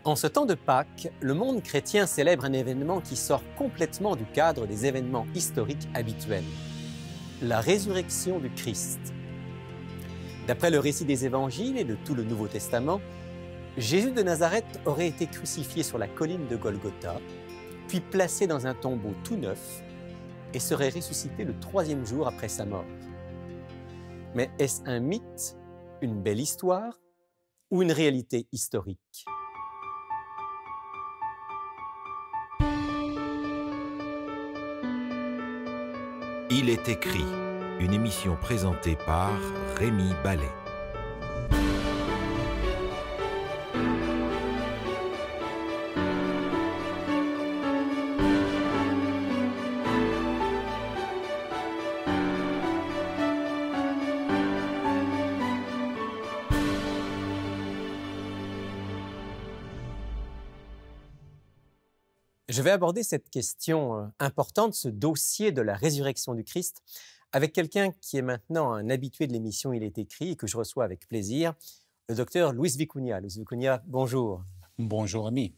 En ce temps de Pâques, le monde chrétien célèbre un événement qui sort complètement du cadre des événements historiques habituels, la résurrection du Christ. D'après le récit des évangiles et de tout le Nouveau Testament, Jésus de Nazareth aurait été crucifié sur la colline de Golgotha, puis placé dans un tombeau tout neuf et serait ressuscité le 3e jour après sa mort. Mais est-ce un mythe, une belle histoire ou une réalité historique? Il est écrit, une émission présentée par Rémi Ballet. Je vais aborder cette question importante, ce dossier de la résurrection du Christ, avec quelqu'un qui est maintenant un habitué de l'émission Il est écrit et que je reçois avec plaisir, le docteur Luis Vicuña. Luis Vicuña, bonjour. Bonjour, Rémi.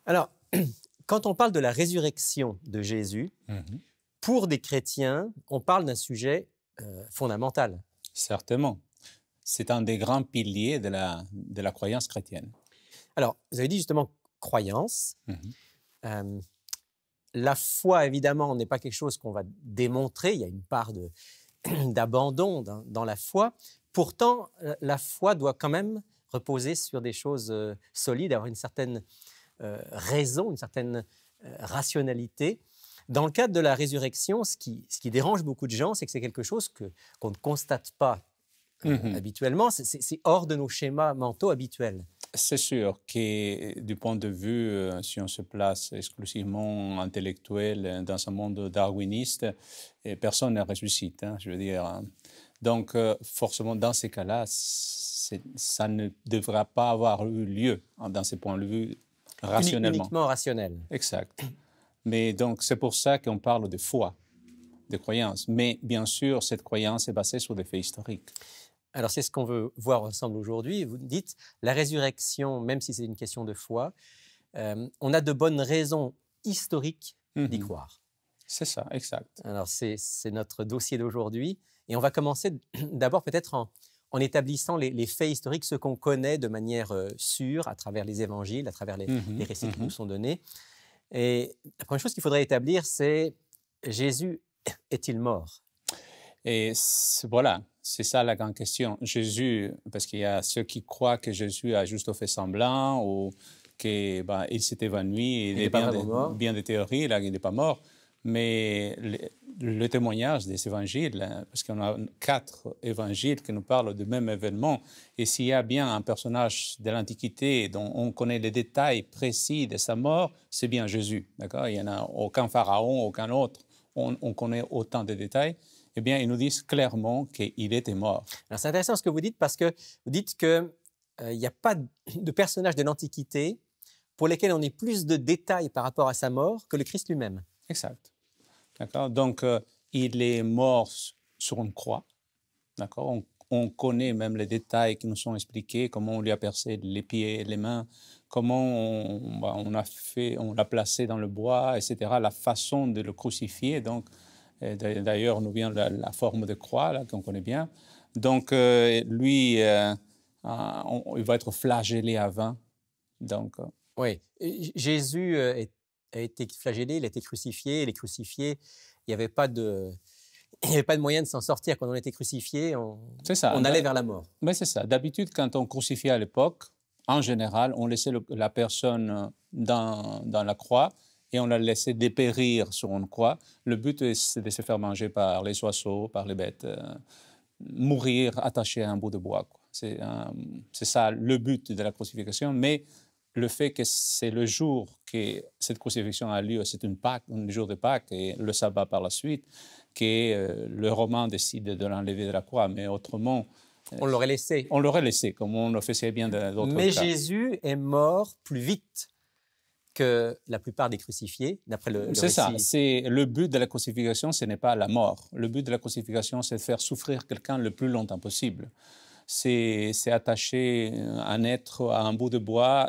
Alors, quand on parle de la résurrection de Jésus, pour des chrétiens, on parle d'un sujet fondamental. Certainement. C'est un des grands piliers de la croyance chrétienne. Alors, vous avez dit justement croyance. La foi, évidemment, n'est pas quelque chose qu'on va démontrer. Il y a une part d'abandon dans la foi. Pourtant, la foi doit quand même reposer sur des choses solides, avoir une certaine raison, une certaine rationalité. Dans le cadre de la résurrection, ce qui dérange beaucoup de gens, c'est que c'est quelque chose qu'on ne constate pas habituellement. C'est hors de nos schémas mentaux habituels. C'est sûr que du point de vue, si on se place exclusivement intellectuel dans un monde darwiniste, personne ne ressuscite, je veux dire. Donc, forcément, dans ces cas-là, ça ne devra pas avoir eu lieu, dans ces points de vue, rationnellement. Uniquement rationnel. Exact. Mais donc, c'est pour ça qu'on parle de foi, de croyance. Mais bien sûr, cette croyance est basée sur des faits historiques. Alors, c'est ce qu'on veut voir ensemble aujourd'hui. Vous dites, la résurrection, même si c'est une question de foi, on a de bonnes raisons historiques d'y croire. C'est ça, exact. Alors, c'est notre dossier d'aujourd'hui. Et on va commencer d'abord peut-être en établissant les faits historiques, ceux qu'on connaît de manière sûre à travers les évangiles, à travers les récits qui nous sont donnés. Et la première chose qu'il faudrait établir, c'est Jésus est-il mort? Et voilà, c'est ça la grande question. Jésus, parce qu'il y a ceux qui croient que Jésus a juste fait semblant ou qu'il s'est évanoui. Il n'est pas vraiment mort. Bien des théories, là, il n'est pas mort. Mais le témoignage des évangiles, parce qu'on a 4 évangiles qui nous parlent du même événement, et s'il y a bien un personnage de l'Antiquité dont on connaît les détails précis de sa mort, c'est bien Jésus. D'accord? Il n'y en a aucun pharaon, aucun autre. On connaît autant de détails. Eh bien, ils nous disent clairement qu'il était mort. Alors, c'est intéressant ce que vous dites parce que vous dites qu'il n'y a pas de personnage de l'Antiquité pour lesquels on ait plus de détails par rapport à sa mort que le Christ lui-même. Exact. D'accord. Donc, il est mort sur une croix. D'accord. On connaît même les détails qui nous sont expliqués, comment on lui a percé les pieds et les mains, comment on l'a placé dans le bois, etc. La façon de le crucifier, donc. D'ailleurs, nous vient la forme de croix, là, qu'on connaît bien. Donc, lui, il va être flagellé avant. Donc, oui, Jésus a été flagellé, il a été crucifié. Il est crucifié, il n'y avait pas de moyen de s'en sortir. Quand on était crucifié, on allait vers la mort. Mais c'est ça. D'habitude, quand on crucifiait à l'époque, en général, on laissait la personne dans la croix et on la laissait dépérir sur une croix. Le but, c'est de se faire manger par les oiseaux, par les bêtes, mourir attaché à un bout de bois, quoi. C'est ça le but de la crucifixion. Mais le fait que c'est le jour que cette crucifixion a lieu, c'est un jour de Pâques et le sabbat par la suite, que le Romain décide de l'enlever de la croix. Mais autrement, on l'aurait laissé. On l'aurait laissé, comme on le faisait bien dans d'autres cas. Mais Jésus est mort plus vite que la plupart des crucifiés, d'après le récit. C'est ça. Le but de la crucifixion, ce n'est pas la mort. Le but de la crucifixion, c'est de faire souffrir quelqu'un le plus longtemps possible. c'est attacher un être à un bout de bois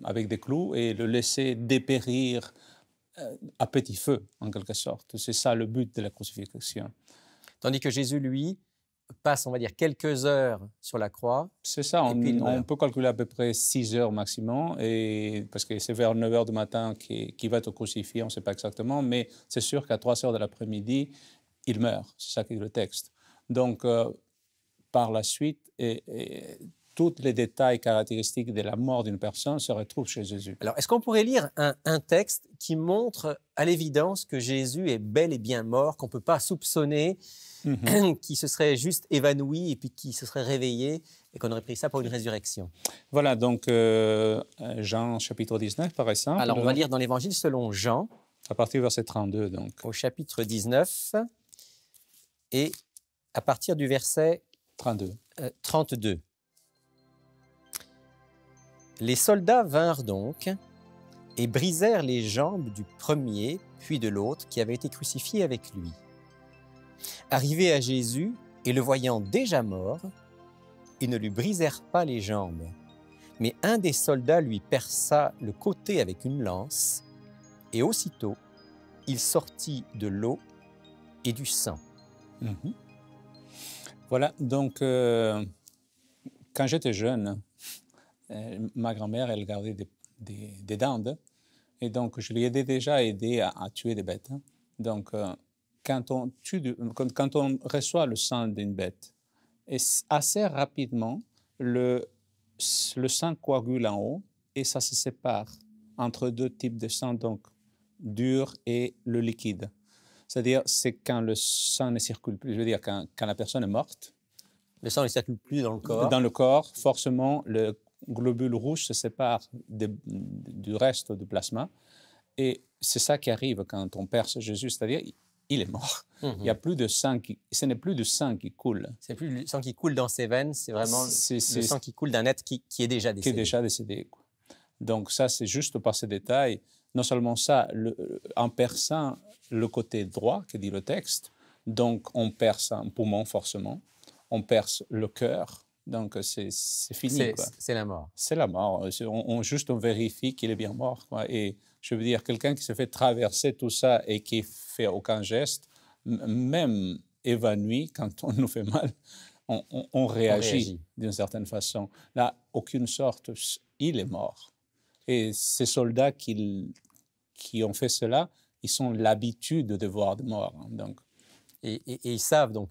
avec des clous et le laisser dépérir à petit feu, en quelque sorte. C'est ça le but de la crucifixion. Tandis que Jésus, lui, passe, on va dire, quelques heures sur la croix. C'est ça, Et puis il meurt. on peut calculer à peu près 6 heures maximum, et, parce que c'est vers 9 heures du matin qu'il va être crucifié, on ne sait pas exactement, mais c'est sûr qu'à 3 heures de l'après-midi, il meurt. C'est ça qui est le texte. Donc, par la suite, tous les détails caractéristiques de la mort d'une personne se retrouvent chez Jésus. Alors, est-ce qu'on pourrait lire un texte qui montre à l'évidence que Jésus est bel et bien mort, qu'on ne peut pas soupçonner, qui se serait juste évanoui et puis qui se serait réveillé et qu'on aurait pris ça pour une résurrection? Voilà, donc Jean chapitre 19, par exemple. Alors, on va lire dans l'Évangile selon Jean, à partir du verset 32, donc. au chapitre 19, et à partir du verset 32. Les soldats vinrent donc et brisèrent les jambes du premier, puis de l'autre, qui avait été crucifié avec lui. Arrivés à Jésus et le voyant déjà mort, ils ne lui brisèrent pas les jambes, mais un des soldats lui perça le côté avec une lance, et aussitôt, il sortit de l'eau et du sang. Mhm. Voilà, donc quand j'étais jeune, ma grand-mère, elle gardait des dindes, et donc je lui ai déjà aidé à tuer des bêtes. Donc quand on reçoit le sang d'une bête, et assez rapidement, le sang coagule en haut et ça se sépare entre deux types de sang, donc dur et le liquide. C'est-à-dire, c'est quand le sang ne circule plus. Je veux dire, quand la personne est morte. Le sang ne circule plus dans le corps. Dans le corps, forcément, le globule rouge se sépare du reste du plasma. Et c'est ça qui arrive quand on perce Jésus, c'est-à-dire, il est mort. Il y a plus de sang ce n'est plus du sang qui coule. C'est plus le sang qui coule dans ses veines, c'est vraiment le sang qui coule d'un être qui est déjà décédé. Qui est déjà décédé, quoi. Donc ça, c'est juste par ces détails. Non seulement ça, en perçant le côté droit, que dit le texte, donc on perce un poumon forcément, on perce le cœur, donc c'est fini. C'est la mort. C'est la mort. On vérifie qu'il est bien mort, quoi. Et je veux dire, quelqu'un qui se fait traverser tout ça et qui ne fait aucun geste, même évanoui, quand on nous fait mal, on réagit d'une certaine façon. Là, aucune sorte, il est mort. Et ces soldats qui ont fait cela, ils ont l'habitude de voir de mort. Donc. Et ils savent donc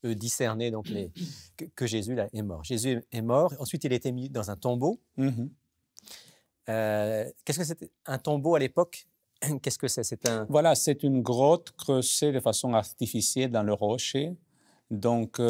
discerner donc que Jésus là, est mort. Jésus est mort. Ensuite, il a été mis dans un tombeau. Qu'est-ce que c'était un tombeau à l'époque? Qu'est-ce que c'est Voilà, c'est une grotte creusée de façon artificielle dans le rocher. Donc,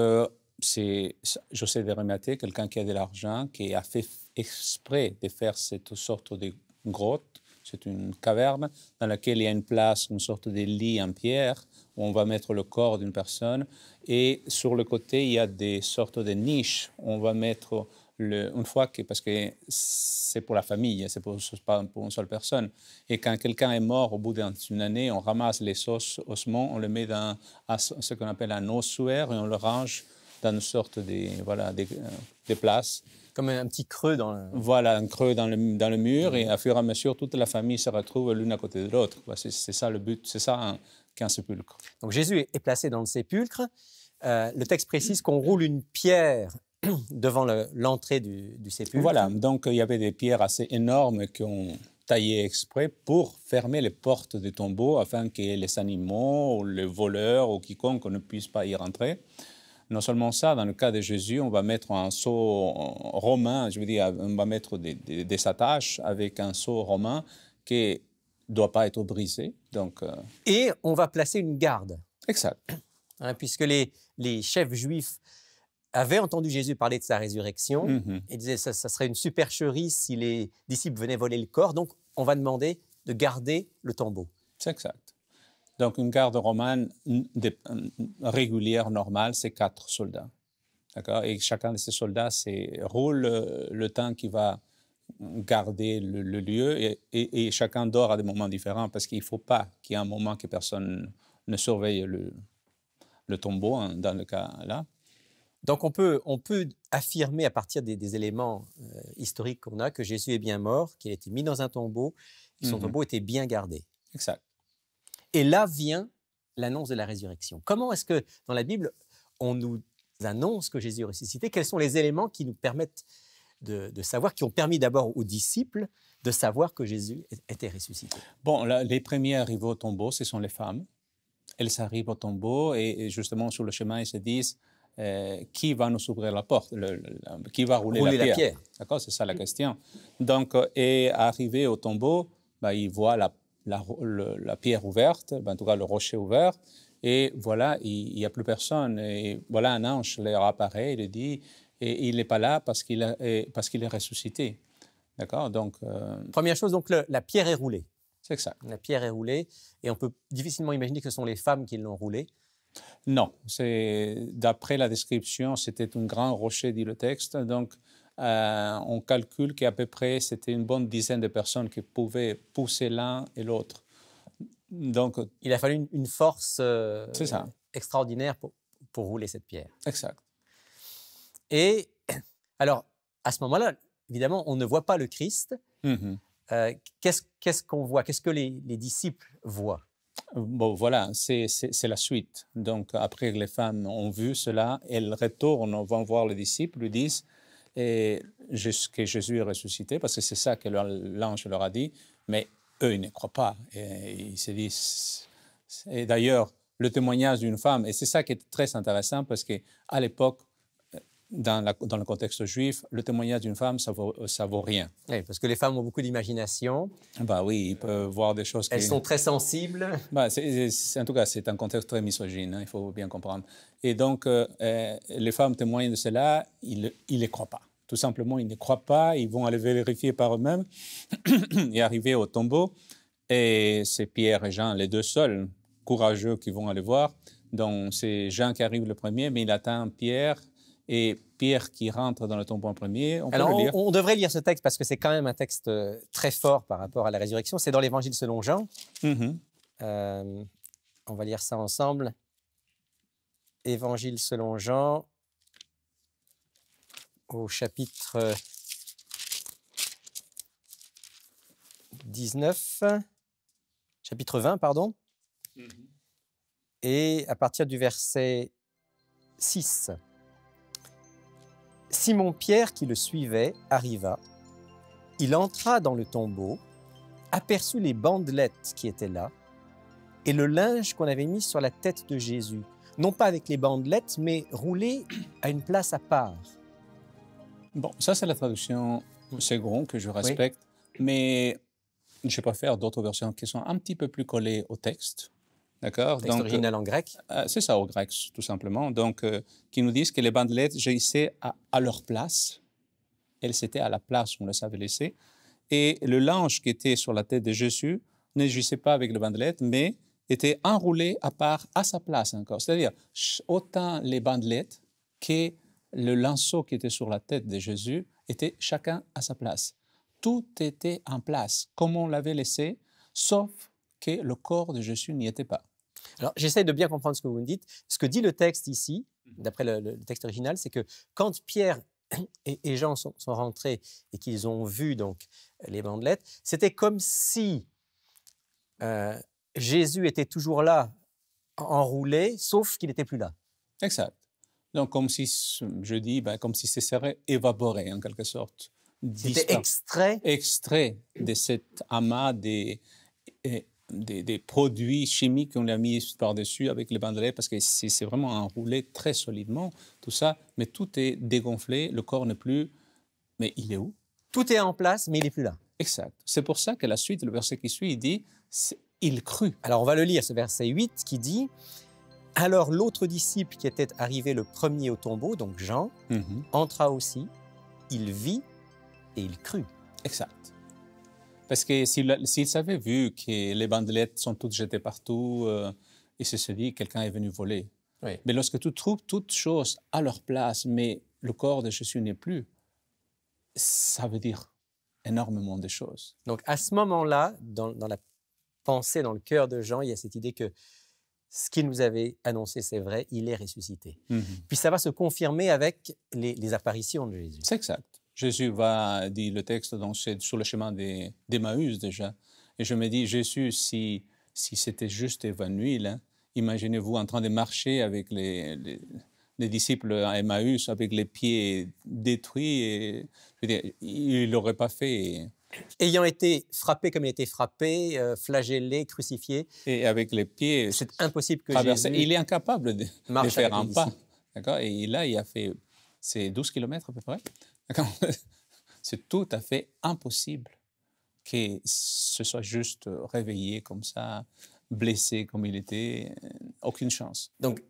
c'est José de Arimathée, quelqu'un qui a de l'argent, qui a fait exprès de faire cette sorte de grotte. C'est une caverne dans laquelle il y a une place, une sorte de lit en pierre, où on va mettre le corps d'une personne. Et sur le côté, il y a des sortes de niches où on va mettre, une fois que, parce que c'est pour la famille, c'est pas pour une seule personne. Et quand quelqu'un est mort au bout d'une année, on ramasse les ossements, on le met dans ce qu'on appelle un ossuaire et on le range dans une sorte de place. Comme un petit creux dans le... Voilà, un creux dans le mur, et à fur et à mesure, toute la famille se retrouve l'une à côté de l'autre. C'est ça le but, c'est ça qu'un sépulcre. Donc Jésus est placé dans le sépulcre. Le texte précise qu'on roule une pierre devant l'entrée du sépulcre. Voilà, donc il y avait des pierres assez énormes qu'on taillé exprès pour fermer les portes des tombeaux afin que les animaux, ou les voleurs ou quiconque ne puisse pas y rentrer. Non seulement ça, dans le cas de Jésus, on va mettre un sceau romain, je veux dire, on va mettre des attaches avec un sceau romain qui ne doit pas être brisé. Donc, Et on va placer une garde. Exact. Puisque les chefs juifs avaient entendu Jésus parler de sa résurrection et disaient que ça serait une supercherie si les disciples venaient voler le corps. Donc, on va demander de garder le tombeau. C'est exact. Donc, une garde romaine régulière, normale, c'est 4 soldats. D'accord? Et chacun de ces soldats roule le temps qu'il va garder le lieu et chacun dort à des moments différents parce qu'il ne faut pas qu'il y ait un moment que personne ne surveille le tombeau, dans le cas là. Donc, on peut affirmer à partir des éléments historiques qu'on a que Jésus est bien mort, qu'il a été mis dans un tombeau, que son tombeau était bien gardé. Exact. Et là vient l'annonce de la résurrection. Comment est-ce que, dans la Bible, on nous annonce que Jésus est ressuscité? Quels sont les éléments qui nous permettent de savoir, qui ont permis d'abord aux disciples de savoir que Jésus était ressuscité? Bon, les premiers arrivés au tombeau, ce sont les femmes. Elles arrivent au tombeau et justement sur le chemin, ils se disent qui va nous ouvrir la porte, qui va rouler la pierre. D'accord, c'est ça la question. Donc, et arrivé au tombeau, ils voient la pierre ouverte, en tout cas le rocher ouvert, et voilà, il n'y a plus personne. Et voilà, un ange leur apparaît, il lui dit, et il n'est pas là parce qu'il est ressuscité. D'accord, donc... Première chose, donc la pierre est roulée. C'est ça. La pierre est roulée, et on peut difficilement imaginer que ce sont les femmes qui l'ont roulée. Non, d'après la description, c'était un grand rocher, dit le texte. Donc, on calcule qu'à peu près, c'était une bonne dizaine de personnes qui pouvaient pousser l'un et l'autre. Donc, il a fallu une force ça. Extraordinaire pour rouler cette pierre. Exact. Et alors, à ce moment-là, évidemment, on ne voit pas le Christ. Qu'est-ce qu'on voit? Qu'est-ce que les disciples voient? Bon, voilà, c'est la suite. Donc, après que les femmes ont vu cela, elles retournent, vont voir les disciples, lui disent que Jésus est ressuscité, parce que c'est ça que l'ange leur a dit, mais eux, ils ne croient pas. Et ils se disent... Et d'ailleurs, le témoignage d'une femme, et c'est ça qui est très intéressant, parce qu'à l'époque, dans le contexte juif, le témoignage d'une femme, ça vaut rien. Oui, parce que les femmes ont beaucoup d'imagination. Oui, ils peuvent voir des choses... Elles sont très sensibles. En tout cas, c'est un contexte très misogyne, il faut bien comprendre. Et donc, les femmes témoignent de cela, ils ne croient pas. Tout simplement, ils ne croient pas, ils vont aller vérifier par eux-mêmes et arriver au tombeau. Et c'est Pierre et Jean, les deux seuls courageux qui vont aller voir. Donc, c'est Jean qui arrive le premier, mais il attend Pierre... Et Pierre qui rentre dans le tombeau en premier, Alors, peut le lire. On devrait lire ce texte parce que c'est quand même un texte très fort par rapport à la résurrection. C'est dans l'Évangile selon Jean. On va lire ça ensemble. Évangile selon Jean, au chapitre 19, chapitre 20, pardon. Et à partir du verset 6. Simon-Pierre, qui le suivait, arriva. Il entra dans le tombeau, aperçut les bandelettes qui étaient là et le linge qu'on avait mis sur la tête de Jésus, non pas avec les bandelettes, mais roulé à une place à part. Bon, ça c'est la traduction seconde que je respecte, mais je préfère d'autres versions qui sont un petit peu plus collées au texte. D'accord. Texte original en grec. C'est ça, au grec, tout simplement. Donc, qui nous disent que les bandelettes jaillissaient à leur place. Elles étaient à la place où on les avait laissées. Et le linge qui était sur la tête de Jésus ne jaillissait pas avec les bandelettes, mais était enroulé à part, à sa place encore. C'est-à-dire, autant les bandelettes que le linceau qui était sur la tête de Jésus étaient chacun à sa place. Tout était en place, comme on l'avait laissé, sauf que le corps de Jésus n'y était pas. Alors, j'essaie de bien comprendre ce que vous me dites. Ce que dit le texte ici, d'après le texte original, c'est que quand Pierre et Jean sont rentrés et qu'ils ont vu donc les bandelettes, c'était comme si Jésus était toujours là, enroulé, sauf qu'il n'était plus là. Exact. Donc, comme si, je dis, comme si ce serait évaporé, en quelque sorte. C'était extrait de cet amas des produits chimiques qu'on a mis par-dessus avec les bandelettes, parce que c'est vraiment enroulé très solidement, tout ça, mais tout est dégonflé, le corps n'est plus... Mais il est où? Tout est en place, mais il n'est plus là. Exact. C'est pour ça que la suite, le verset qui suit, il dit « il crut ». Alors, on va le lire, ce verset 8, qui dit « Alors l'autre disciple qui était arrivé le premier au tombeau, donc Jean, entra aussi, il vit et il crut. » Exact. Parce que s'ils avaient vu que les bandelettes sont toutes jetées partout, ils se sont dit quelqu'un est venu voler. Oui. Mais lorsque tu trouves toutes choses à leur place, mais le corps de Jésus n'est plus, ça veut dire énormément de choses. Donc à ce moment-là, dans la pensée, dans le cœur de Jean, il y a cette idée que ce qu'il nous avait annoncé, c'est vrai, il est ressuscité. Mhm. Puis ça va se confirmer avec les apparitions de Jésus. C'est exact. Jésus va, dit le texte, donc c'est sur le chemin d'Emmaüs déjà. Et je me dis, Jésus, si c'était juste évanoui, là, imaginez-vous en train de marcher avec les disciples à Emmaüs, avec les pieds détruits, et, je veux dire, il ne l'aurait pas fait. Ayant été frappé comme il était frappé, flagellé, crucifié, Et avec les pieds, c'est impossible que traverser. Jésus Il est incapable de marche faire avec un les pas. disciples. D'accord. Et là, il a fait 12 kilomètres à peu près. C'est tout à fait impossible qu'il se soit juste réveillé comme ça, blessé comme il était. Aucune chance. Donc,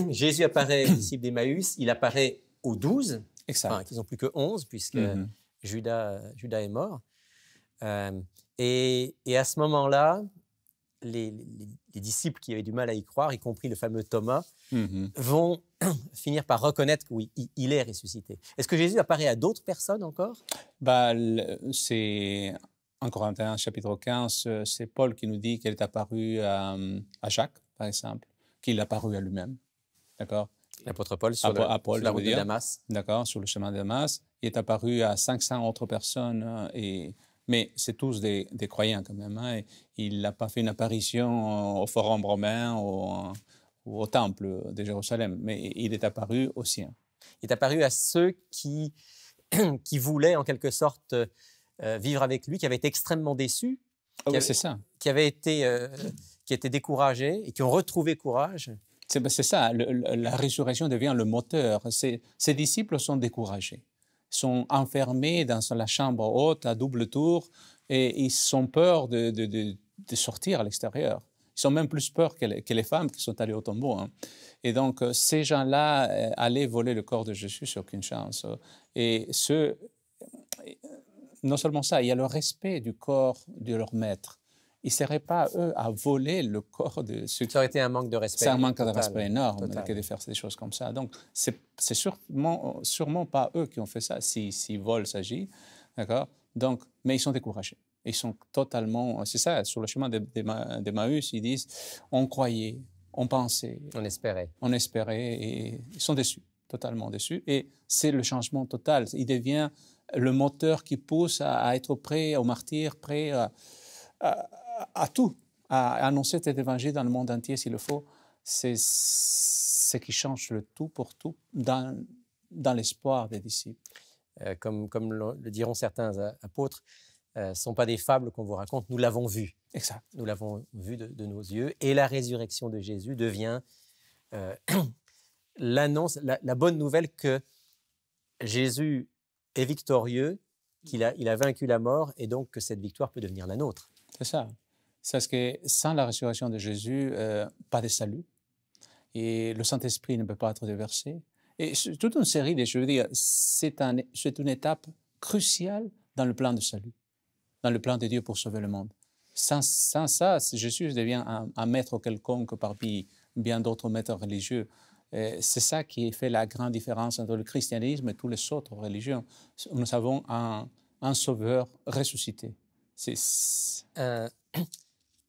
Jésus apparaît aux disciples d'Emmaüs, il apparaît aux 12, Exact. enfin, ils n'ont plus que 11, puisque Judas est mort. Et à ce moment-là, les disciples qui avaient du mal à y croire, y compris le fameux Thomas, vont finir par reconnaître que oui, il est ressuscité. Est-ce que Jésus apparaît à d'autres personnes encore? C'est en Corinthiens chapitre 15, c'est Paul qui nous dit qu'il est apparu à Jacques, par exemple, qu'il est apparu à lui-même. D'accord? L'apôtre Paul sur, à Paul, sur la route de Damas. D'accord, sur le chemin de Damas. Il est apparu à 500 autres personnes, mais c'est tous des croyants quand même. Hein, et il n'a pas fait une apparition au Forum romain ou au temple de Jérusalem, mais il est apparu aux siens. Il est apparu à ceux qui voulaient en quelque sorte vivre avec lui, qui avaient été extrêmement déçus, c'est ça. qui étaient découragés et qui ont retrouvé courage. C'est ça, la résurrection devient le moteur. Ses disciples sont découragés, sont enfermés dans la chambre haute à double tour et ils ont peur de sortir à l'extérieur. Ils ont même plus peur que les femmes qui sont allées au tombeau. Hein. Et donc, ces gens-là allaient voler le corps de Jésus, c'est aucune chance. Et non seulement ça, il y a le respect du corps de leur maître. Ils ne seraient pas, eux, à voler le corps de ceux qui... Ça aurait été un manque de respect. C'est un manque de respect énorme que de faire des choses comme ça. Donc, c'est sûrement pas eux qui ont fait ça, si vol s'agit. D'accord? Donc, mais ils sont découragés. Ils sont totalement... C'est ça, sur le chemin d'Emmaüs, ils disent, on croyait, on pensait. On espérait. On espérait et ils sont déçus, totalement déçus. Et c'est le changement total. Il devient le moteur qui pousse à être prêt au martyr, prêt à tout, à annoncer cet évangile dans le monde entier s'il le faut. C'est ce qui change le tout pour tout dans l'espoir des disciples. Comme le diront certains apôtres, ce ne sont pas des fables qu'on vous raconte, nous l'avons vu. Exact. Nous l'avons vu de nos yeux. Et la résurrection de Jésus devient l'annonce, la bonne nouvelle que Jésus est victorieux, qu'il a vaincu la mort et donc que cette victoire peut devenir la nôtre. C'est ça. C'est parce que sans la résurrection de Jésus, pas de salut. Et le Saint-Esprit ne peut pas être déversé. Et toute une série de, je veux dire, c'est une étape cruciale dans le plan de salut, dans le plan de Dieu pour sauver le monde. Sans ça, Jésus devient un maître quelconque parmi bien d'autres maîtres religieux. C'est ça qui fait la grande différence entre le christianisme et toutes les autres religions. Nous avons un sauveur ressuscité. C'est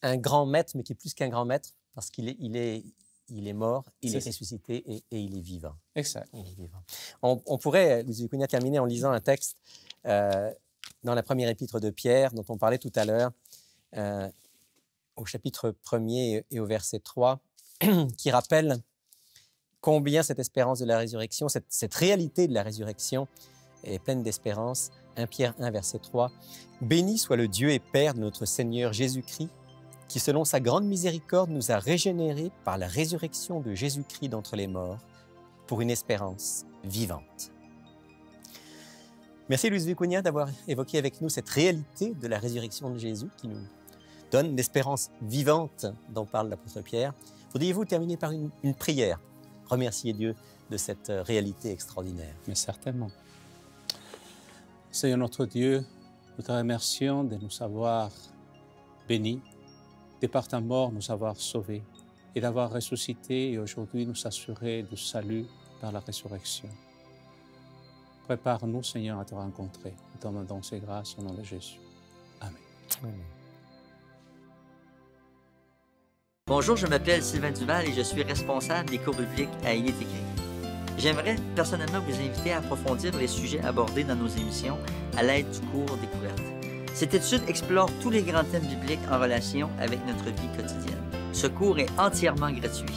un grand maître, mais qui est plus qu'un grand maître, parce qu'il est mort, il est ressuscité et il est vivant. Exact. Il est vivant. On pourrait, Louis Cunha, terminer en lisant un texte dans la première épître de Pierre, dont on parlait tout à l'heure, au chapitre 1er et au verset 3, qui rappelle combien cette espérance de la résurrection, cette réalité de la résurrection est pleine d'espérance. 1 Pierre 1, verset 3. « Béni soit le Dieu et Père de notre Seigneur Jésus-Christ, qui, selon sa grande miséricorde, nous a régénérés par la résurrection de Jésus-Christ d'entre les morts, pour une espérance vivante. » Merci, Luis Vicuña, d'avoir évoqué avec nous cette réalité de la résurrection de Jésus qui nous donne l'espérance vivante dont parle l'apôtre Pierre. Voudriez-vous terminer par une prière, remercier Dieu de cette réalité extraordinaire? Mais certainement. Seigneur notre Dieu, nous te remercions de nous avoir bénis, de par ta mort nous avoir sauvés et d'avoir ressuscité et aujourd'hui nous assurer du salut par la résurrection. Prépare-nous, Seigneur, à te rencontrer. Nous te demandons ces grâces au nom de Jésus. Amen. Amen. Bonjour, je m'appelle Sylvain Duval et je suis responsable des cours bibliques à Il est écrit. J'aimerais personnellement vous inviter à approfondir les sujets abordés dans nos émissions à l'aide du cours Découverte. Cette étude explore tous les grands thèmes bibliques en relation avec notre vie quotidienne. Ce cours est entièrement gratuit.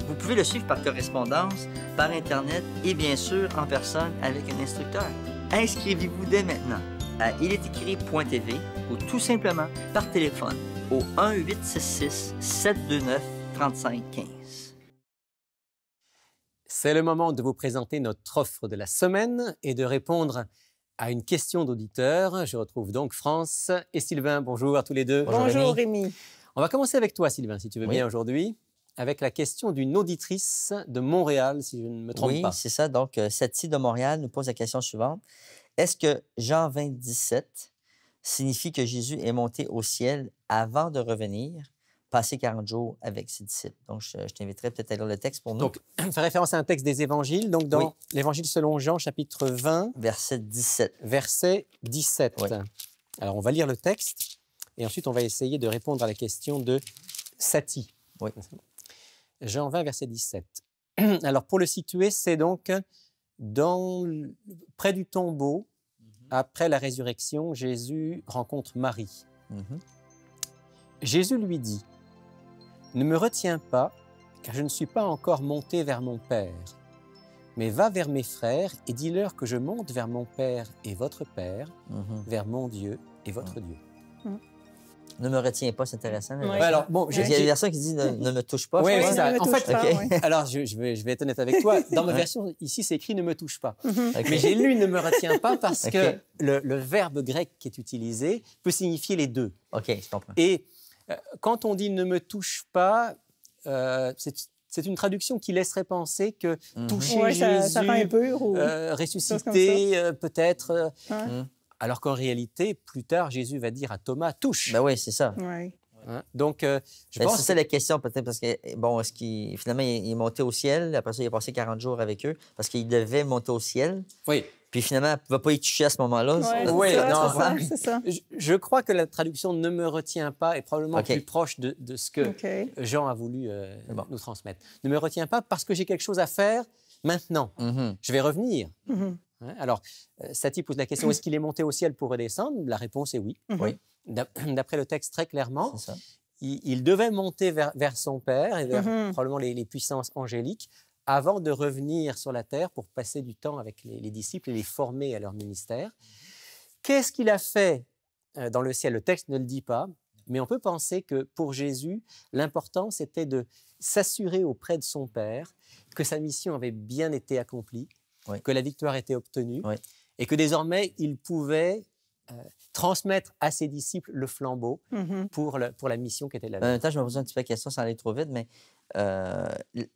Vous pouvez le suivre par correspondance, par Internet et bien sûr en personne avec un instructeur. Inscrivez-vous dès maintenant à ilestécrit.tv ou tout simplement par téléphone au 1-866-729-3515. C'est le moment de vous présenter notre offre de la semaine et de répondre à une question d'auditeur. Je retrouve donc France et Sylvain. Bonjour à tous les deux. Bonjour Rémi. On va commencer avec toi, Sylvain, si tu veux Oui. bien aujourd'hui, avec la question d'une auditrice de Montréal, si je ne me trompe pas. Oui, c'est ça. Donc, Satie de Montréal nous pose la question suivante. Est-ce que Jean 20, 17 signifie que Jésus est monté au ciel avant de revenir, passer 40 jours avec ses disciples? Donc, je t'inviterai peut-être à lire le texte pour nous. Donc, on fait référence à un texte des Évangiles, donc dans Oui. l'Évangile selon Jean, chapitre 20, Verset 17. verset 17. Oui. Alors, on va lire le texte et ensuite, on va essayer de répondre à la question de Satie. Oui. Jean 20, verset 17. Alors, pour le situer, c'est donc près du tombeau, après la résurrection, Jésus rencontre Marie. Mhm. Jésus lui dit, « Ne me retiens pas, car je ne suis pas encore monté vers mon Père. Mais va vers mes frères et dis-leur que je monte vers mon Père et votre Père, Mhm. vers mon Dieu et votre Dieu. » Ne me retiens pas, c'est intéressant. Oui. Ouais, alors, bon, Il y a une version qui dit ne me touche pas. Oui, je c'est crois. ça. Ne me En touche fait, pas, ok. oui. Alors, je vais être honnête avec toi. Dans ma version, ici, c'est écrit « ne me touche pas ». Ok. Mais j'ai lu « ne me retiens pas » parce Ok. que le verbe grec qui est utilisé peut signifier les deux. OK, je comprends. Et quand on dit « ne me touche pas », c'est une traduction qui laisserait penser que toucher Ouais, Jésus, ça rend impur ou... ressuscité, peut-être... Ouais. alors qu'en réalité, plus tard, Jésus va dire à Thomas « touche Ben oui, c'est ça. Ouais. hein. Donc, je Ben, pense c'est ça la question, peut-être, parce que, bon, est-ce qu'il, finalement, il est monté au ciel, après ça, il a passé 40 jours avec eux, parce qu'il devait monter au ciel, oui. puis finalement, il ne va pas y toucher à ce moment-là. Ouais, Oui, c'est ça, non, c'est ça, c'est ça. Je crois que la traduction « ne me retiens pas » est probablement OK. plus proche de ce que OK. Jean a voulu Bon. nous transmettre. Ne me retiens pas parce que j'ai quelque chose à faire maintenant. Mhm. Je vais revenir. Mhm. Hein, alors, Satie pose la question, est-ce qu'il est monté au ciel pour redescendre? La réponse est oui. Mhm. Oui. D'après le texte, très clairement, C'est ça. il devait monter vers son Père et vers Mhm. probablement les puissances angéliques avant de revenir sur la terre pour passer du temps avec les disciples et les former à leur ministère. Qu'est-ce qu'il a fait dans le ciel? Le texte ne le dit pas, mais on peut penser que pour Jésus, l'important, c'était de s'assurer auprès de son Père que sa mission avait bien été accomplie, Oui. que la victoire était obtenue, Oui. et que désormais, il pouvait transmettre à ses disciples le flambeau Mhm. pour la mission qui était la En leur. même temps, je me pose un petit peu la question sans aller trop vite, mais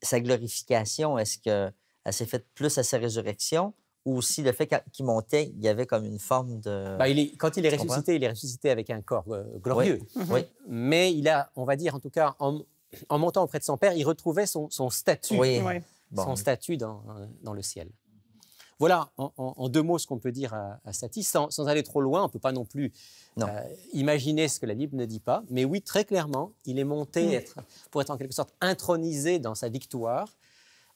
sa glorification, est-ce qu'elle s'est faite plus à sa résurrection ou aussi le fait qu'il montait, il y avait comme une forme de... Bah, quand il est Tu comprends? ressuscité, il est ressuscité avec un corps glorieux. Oui, Mais il a, on va dire en tout cas, en montant auprès de son Père, il retrouvait son statut, oui. Ouais. Bon. son statut dans le ciel. Voilà en deux mots ce qu'on peut dire à Satie, sans aller trop loin. On ne peut pas non plus Non. imaginer ce que la Bible ne dit pas. Mais oui, très clairement, il est monté pour être en quelque sorte intronisé dans sa victoire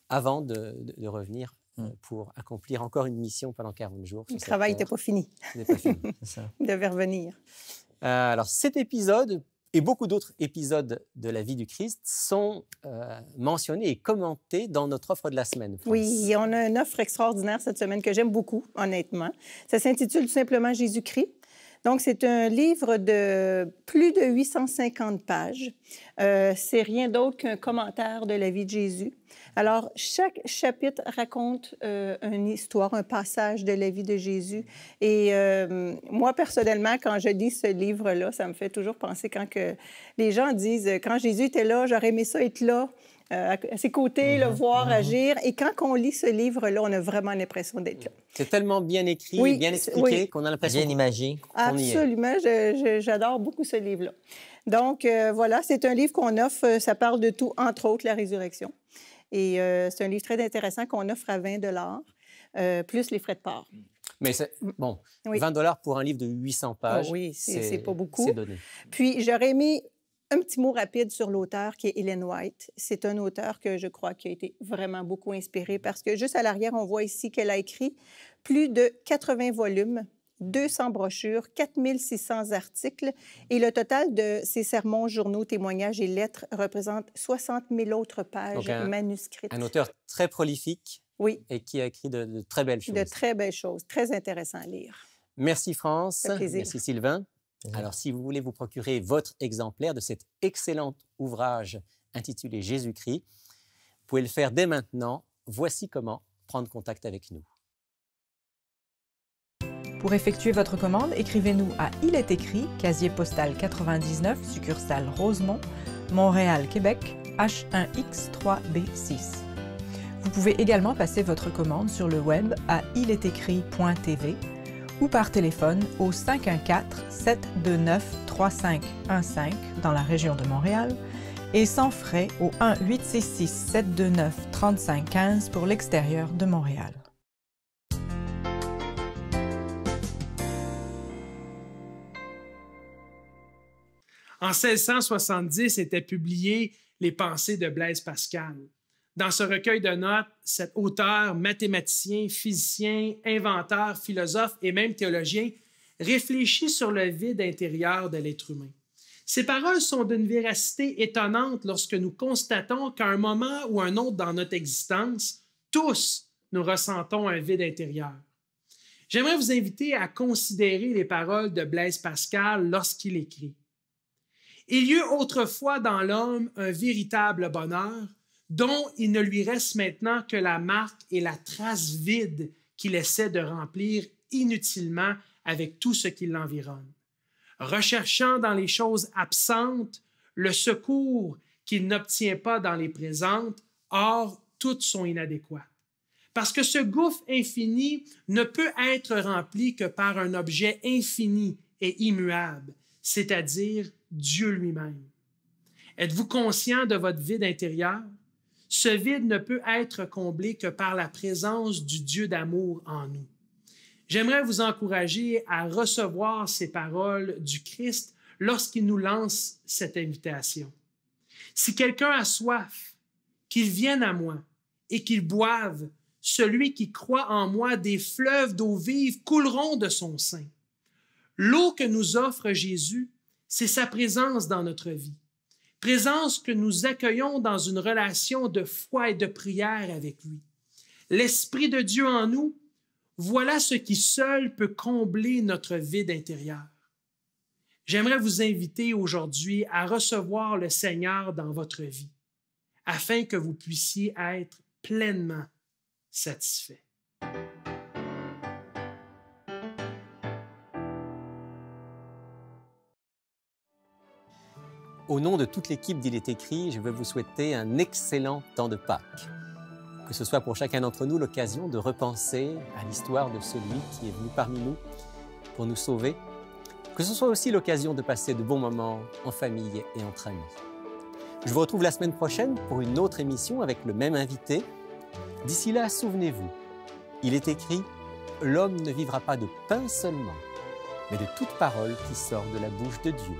avant de revenir pour accomplir encore une mission pendant 40 jours. Le travail n'était pas fini. Ce n'est pas fini. C'est ça. Il devait revenir. Alors cet épisode et beaucoup d'autres épisodes de la vie du Christ sont mentionnés et commentés dans notre offre de la semaine. France. Oui, on a une offre extraordinaire cette semaine que j'aime beaucoup, honnêtement. Ça s'intitule tout simplement Jésus-Christ. Donc, c'est un livre de plus de 850 pages. C'est rien d'autre qu'un commentaire de la vie de Jésus. Alors, chaque chapitre raconte une histoire, un passage de la vie de Jésus. Et moi, personnellement, quand je lis ce livre-là, ça me fait toujours penser quand que les gens disent « Quand Jésus était là, j'aurais aimé ça être là ». À ses côtés, le voir agir. Et quand on lit ce livre-là, on a vraiment l'impression d'être là. C'est tellement bien écrit, Oui, bien expliqué oui. qu'on a l'impression Bien imagé. qu'on y est. Absolument, j'adore beaucoup ce livre-là. Donc, voilà, c'est un livre qu'on offre, ça parle de tout, entre autres la résurrection. Et c'est un livre très intéressant qu'on offre à 20 plus les frais de port. Mais bon, Oui. 20 $ pour un livre de 800 pages, Oh oui, c'est pas beaucoup. C'est donné. Puis, j'aurais aimé Un petit mot rapide sur l'auteur qui est Ellen White. C'est un auteur que je crois qui a été vraiment beaucoup inspiré parce que juste à l'arrière, on voit ici qu'elle a écrit plus de 80 volumes, 200 brochures, 4600 articles et le total de ses sermons, journaux, témoignages et lettres représente 60 000 autres pages manuscrites. Un auteur très prolifique oui. et qui a écrit de très belles choses. De très belles choses, très intéressant à lire. Merci France, merci Sylvain. Alors, si vous voulez vous procurer votre exemplaire de cet excellent ouvrage intitulé Jésus-Christ, vous pouvez le faire dès maintenant. Voici comment prendre contact avec nous. Pour effectuer votre commande, écrivez-nous à Il est écrit, casier postal 99, succursale Rosemont, Montréal, Québec, H1X3B6. Vous pouvez également passer votre commande sur le web à ilétécrit.tv ou par téléphone au 514-729-3515 dans la région de Montréal et sans frais au 1-866-729-3515 pour l'extérieur de Montréal. En 1670 étaient publiées les Pensées de Blaise Pascal. Dans ce recueil de notes, cet auteur, mathématicien, physicien, inventeur, philosophe et même théologien réfléchit sur le vide intérieur de l'être humain. Ces paroles sont d'une véracité étonnante lorsque nous constatons qu'à un moment ou un autre dans notre existence, tous nous ressentons un vide intérieur. J'aimerais vous inviter à considérer les paroles de Blaise Pascal lorsqu'il écrit « Il y eut autrefois dans l'homme un véritable bonheur, dont il ne lui reste maintenant que la marque et la trace vide qu'il essaie de remplir inutilement avec tout ce qui l'environne. Recherchant dans les choses absentes le secours qu'il n'obtient pas dans les présentes, or toutes sont inadéquates. Parce que ce gouffre infini ne peut être rempli que par un objet infini et immuable, c'est-à-dire Dieu lui-même. Êtes-vous conscient de votre vide intérieur? Ce vide ne peut être comblé que par la présence du Dieu d'amour en nous. J'aimerais vous encourager à recevoir ces paroles du Christ lorsqu'il nous lance cette invitation. Si quelqu'un a soif, qu'il vienne à moi et qu'il boive. Celui qui croit en moi, des fleuves d'eau vive couleront de son sein. L'eau que nous offre Jésus, c'est sa présence dans notre vie. Présence que nous accueillons dans une relation de foi et de prière avec lui. L'Esprit de Dieu en nous, voilà ce qui seul peut combler notre vide intérieur. J'aimerais vous inviter aujourd'hui à recevoir le Seigneur dans votre vie, afin que vous puissiez être pleinement satisfait. Au nom de toute l'équipe d'Il est écrit, je veux vous souhaiter un excellent temps de Pâques. Que ce soit pour chacun d'entre nous l'occasion de repenser à l'histoire de celui qui est venu parmi nous pour nous sauver. Que ce soit aussi l'occasion de passer de bons moments en famille et entre amis. Je vous retrouve la semaine prochaine pour une autre émission avec le même invité. D'ici là, souvenez-vous, il est écrit « L'homme ne vivra pas de pain seulement, mais de toute parole qui sort de la bouche de Dieu. »